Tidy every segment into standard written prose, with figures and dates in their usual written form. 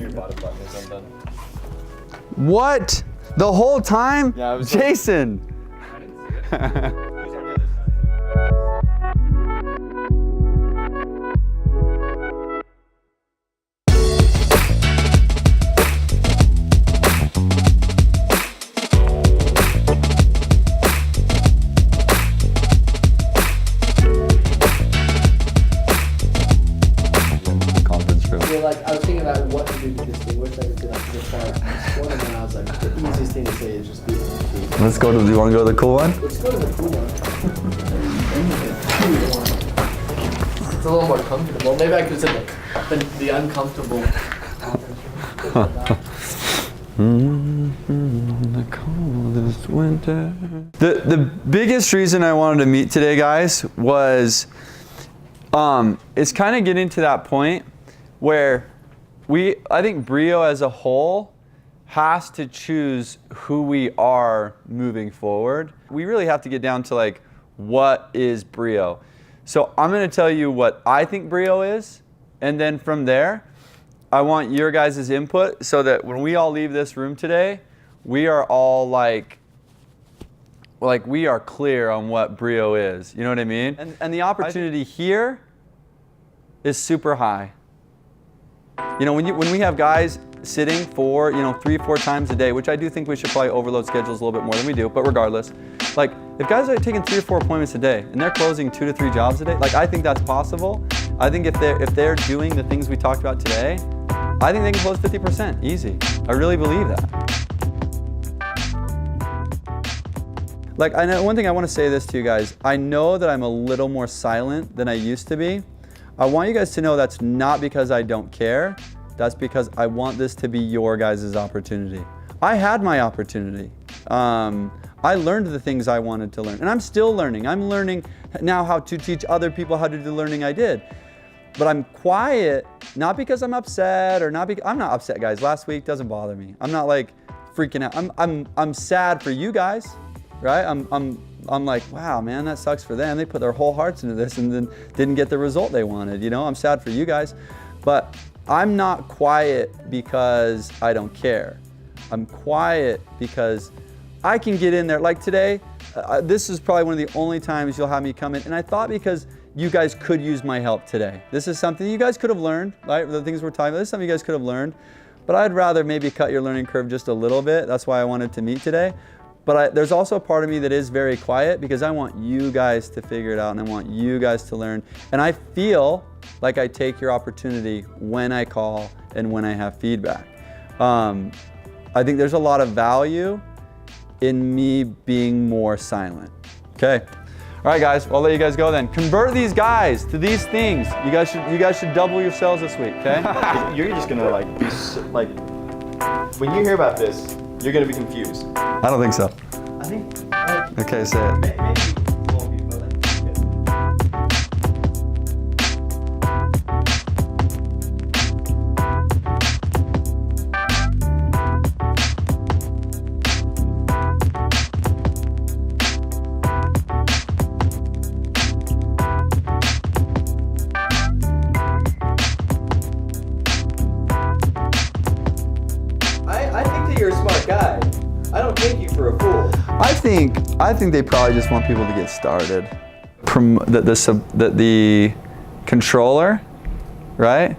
your bottom button is undone. What? The whole time? Yeah, I was Jason. I didn't see it. Who's on the other side? Conference room. Yeah, like I was thinking about what to do to distinguish like it's like this far from this one, and then I was like, the easiest thing to say is just be. Let's go to, do you want to go to the cool one? Let's go to the cool one. It's a little more comfortable. Maybe I could say the uncomfortable. The coldest winter. The biggest reason I wanted to meet today, guys, was it's kind of getting to that point where I think Brio as a whole has to choose who we are moving forward. We really have to get down to like, what is Brio? So I'm going to tell you what I think Brio is, and then from there, I want your guys' input so that when we all leave this room today, we are all like we are clear on what Brio is. You know what I mean? And the opportunity here is super high. You know, when we have guys sitting for, 3-4 times a day, which I do think we should probably overload schedules a little bit more than we do, but regardless, like if guys are taking 3 or 4 appointments a day and they're closing 2 to 3 jobs a day, like I think that's possible. I think if they're doing the things we talked about today, I think they can close 50% easy. I really believe that. Like, I know one thing I want to say this to you guys. I know that I'm a little more silent than I used to be. I want you guys to know that's not because I don't care. That's because I want this to be your guys' opportunity. I had my opportunity. I learned the things I wanted to learn, and I'm still learning. I'm learning now how to teach other people how to do the learning I did. But I'm quiet, not because I'm upset or not because I'm not upset, guys. Last week doesn't bother me. I'm not like freaking out. I'm sad for you guys, right? I'm like, wow, man, that sucks for them. They put their whole hearts into this and then didn't get the result they wanted. I'm sad for you guys, but I'm not quiet because I don't care. I'm quiet because I can get in there. Like today, this is probably one of the only times you'll have me come in, and I thought because you guys could use my help today. This is something you guys could have learned, right? The things we're talking about, this is something you guys could have learned, but I'd rather maybe cut your learning curve just a little bit. That's why I wanted to meet today. But there's also a part of me that is very quiet because I want you guys to figure it out and I want you guys to learn. And I feel like I take your opportunity when I call and when I have feedback. I think there's a lot of value in me being more silent. Okay. All right, guys, well, I'll let you guys go then. Convert these guys to these things. You guys should double your sales this week, okay? You're just gonna be when you hear about this, you're gonna be confused. I don't think so. I think. Okay, say it. Maybe you won't be, but I think that you're a smart guy. I don't take you for a fool. I think they probably just want people to get started. The controller, right,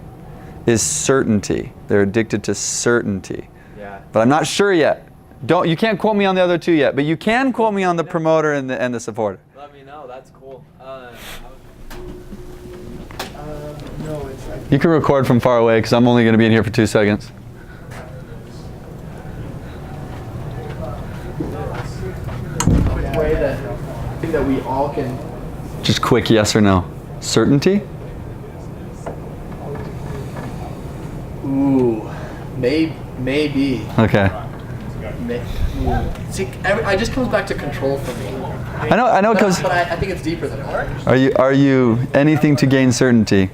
is certainty. They're addicted to certainty. Yeah. But I'm not sure yet. You can't quote me on the other two yet, but you can quote me on the promoter and the supporter. Let me know. That's cool. You can record from far away because I'm only going to be in here for 2 seconds. Way that I think that we all can. Just quick yes or no. Certainty? Ooh, maybe. Okay. See, it just comes back to control for me. I know, because But I think it's deeper than that. are you anything to gain certainty?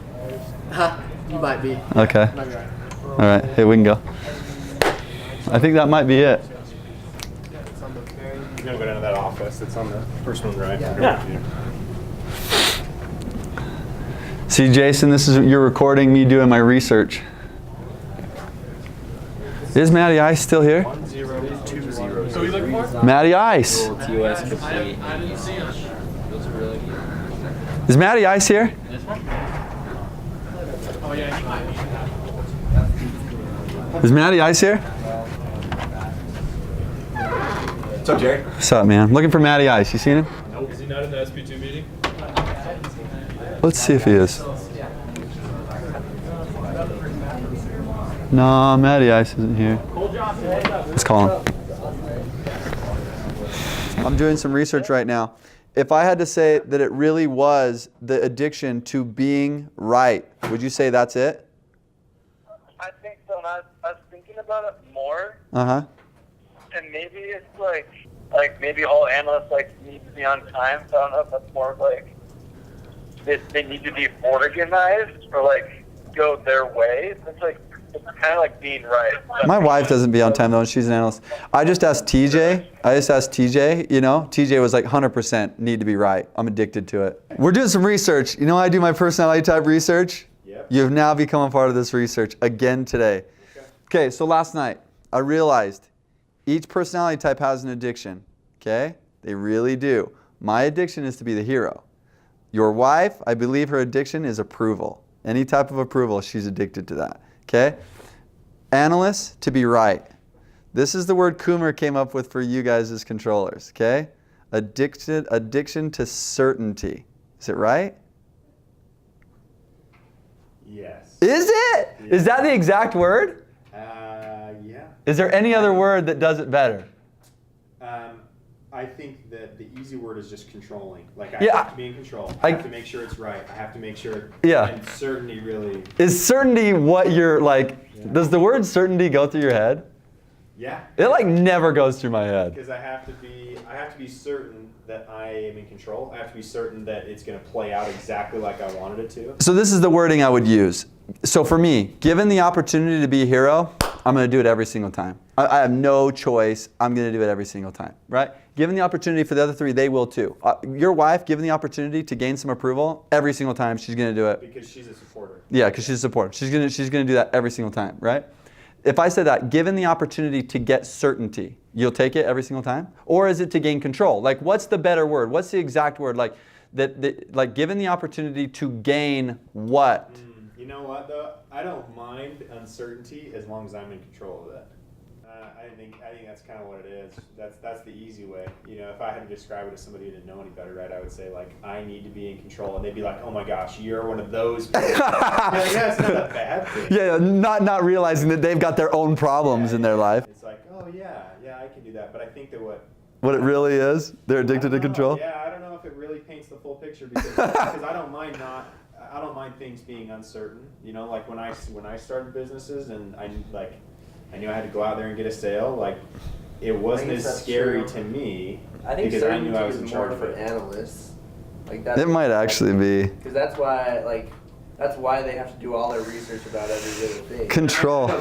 You might be. Okay. Not right. All right. Hey, we can go. I think that might be it. You're gonna go down to that office. It's on the first one, right? Yeah. See, Jason, you're recording me doing my research. Is Matty Ice still here? 1020. So you looking for? Matty Ice. TOS complete. Those are really good. Is Matty Ice here? Oh yeah, he might be. Is Matty Ice here? What's up, Jerry? What's up, man? Looking for Matty Ice. You seen him? Is he not in the SP2 meeting? Let's see if he is. No, Matty Ice isn't here. Let's call him. I'm doing some research right now. If I had to say that it really was the addiction to being right, would you say that's it? I think so. And I was thinking about it more, Uh-huh. and maybe it's like maybe all analysts need to be on time. So I don't know if that's more of they need to be organized or go their way. It's kind of like being right. My wife doesn't be on time though, and she's an analyst. I just asked TJ. TJ was like 100% need to be right. I'm addicted to it. We're doing some research. You know I do my personality type research? Yep. You've now become a part of this research again today. Okay, so last night I realized each personality type has an addiction. Okay? They really do. My addiction is to be the hero. Your wife, I believe her addiction is approval. Any type of approval, she's addicted to that. Okay? Analysts, to be right. This is the word Coomer came up with for you guys as controllers. Okay? Addiction to certainty. Is it right? Yes. Is it? Yeah. Is that the exact word? Yeah. Is there any other word that does it better? I think that the easy word is just controlling. I Yeah, have to be in control. I have to make sure it's right. I have to make sure. Yeah. And certainty really. Is certainty what you're does the word certainty go through your head? Yeah. It never goes through my head. Because I have to be certain that I am in control. I have to be certain that it's going to play out exactly like I wanted it to. So this is the wording I would use. So for me, given the opportunity to be a hero, I'm going to do it every single time. I have no choice. I'm going to do it every single time, right? Given the opportunity for the other three, they will too. Your wife, given the opportunity to gain some approval, every single time she's going to do it. Because she's a supporter. Yeah, because she's a supporter. She's going to do that every single time, right? If I said that, given the opportunity to get certainty, you'll take it every single time? Or is it to gain control? What's the better word? What's the exact word? Given the opportunity to gain what? You know what though? I don't mind uncertainty as long as I'm in control of it. I think that's kind of what it is. That's the easy way. If I had to describe it to somebody who didn't know any better, right? I would say I need to be in control, and they'd be like, "Oh my gosh, you're one of those." Yeah, it's not a bad thing. Yeah, not realizing that they've got their own problems in their life. It's oh yeah, I can do that. But I think that what it really is, they're addicted to control. Yeah, I don't know if it really paints the full picture because I don't mind things being uncertain. When I started businesses and I knew I had to go out there and get a sale. It wasn't as scary to me because I knew I was in charge of it. Analysts. It might actually be. Because that's why they have to do all their research about every little thing. Control. I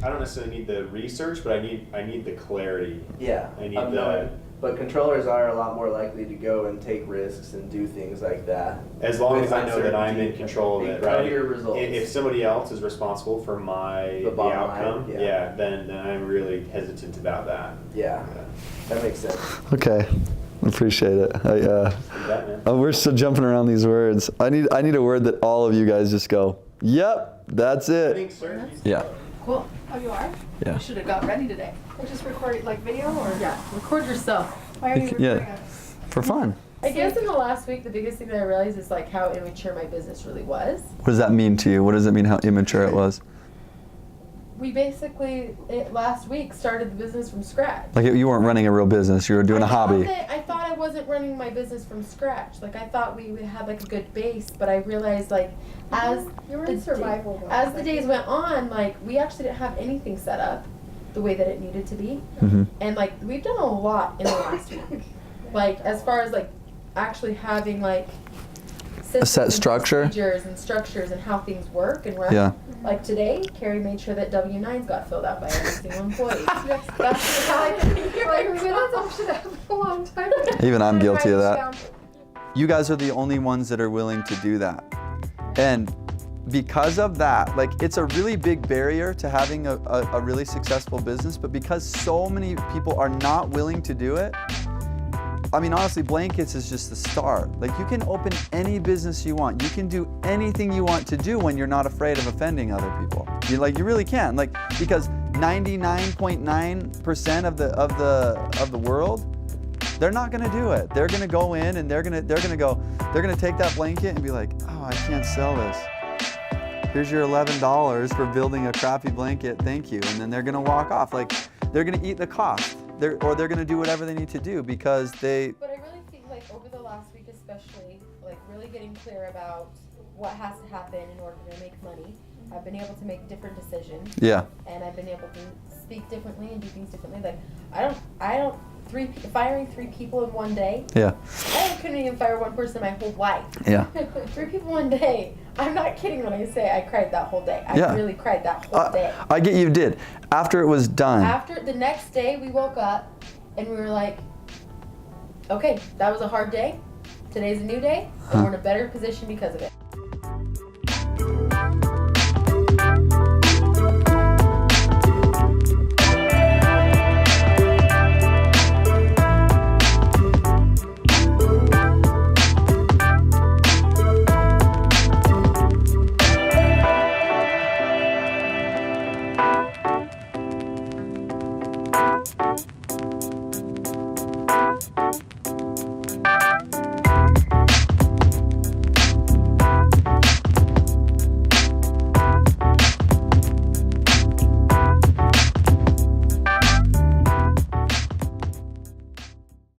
don't necessarily need the research, but I need the clarity. Yeah. I need the. But controllers are a lot more likely to go and take risks and do things like that. As long as I know that I'm in control of it, right? Your results. If somebody else is responsible for the outcome, line, yeah, then I'm really hesitant about that. Yeah, that makes sense. Okay, appreciate it. We're still jumping around these words. I need a word that all of you guys just go, yep, that's I it. think certainty. Yeah. Cool. Oh, you are? Yeah. You should have got ready today. I just record video or? Yeah. Record yourself. Why are you recording Yeah. us? For fun. I guess in the last week, the biggest thing that I realized is how immature my business really was. What does that mean to you? What does it mean how immature it was? We basically, last week, started the business from scratch. You weren't running a real business, you were doing a hobby. I thought I wasn't running my business from scratch. I thought we had a good base, but I realized as You were in survival mode. as the days went on, we actually didn't have anything set up the way that it needed to be. Mm-hmm. And we've done a lot in the last week. As far as actually having systems set and structure? Procedures and how things work and run. Yeah. Today, Carrie made sure that W-9s got filled out by every single employee. That's how You're that's option a long time ago. Even I'm guilty of that. You guys are the only ones that are willing to do that. And because of that, like it's a really big barrier to having a really successful business, but because so many people are not willing to do it, I mean, honestly, blankets is just the start. Like, you can open any business you want. You can do anything you want to do when you're not afraid of offending other people. You really can. Like, because 99.9% of the world, they're not gonna do it. They're gonna go in and they're gonna take that blanket and be like, oh, I can't sell this. Here's your $11 for building a crappy blanket, thank you. And then they're gonna walk off. Like, they're gonna eat the cost. They're gonna do whatever they need to do because they. But I really think like over the last week especially, like really getting clear about what has to happen in order to make money. I've been able to make different decisions. Yeah. And I've been able to speak differently and do things differently. Like firing 3 people in one day. Yeah. I couldn't even fire one person my whole life. Yeah. 3 people one day. I'm not kidding when I say I cried that whole day. I really cried that whole day. I get you did. After it was done. After the next day, we woke up and we were like, okay, that was a hard day. Today's a new day, and we're in a better position because of it.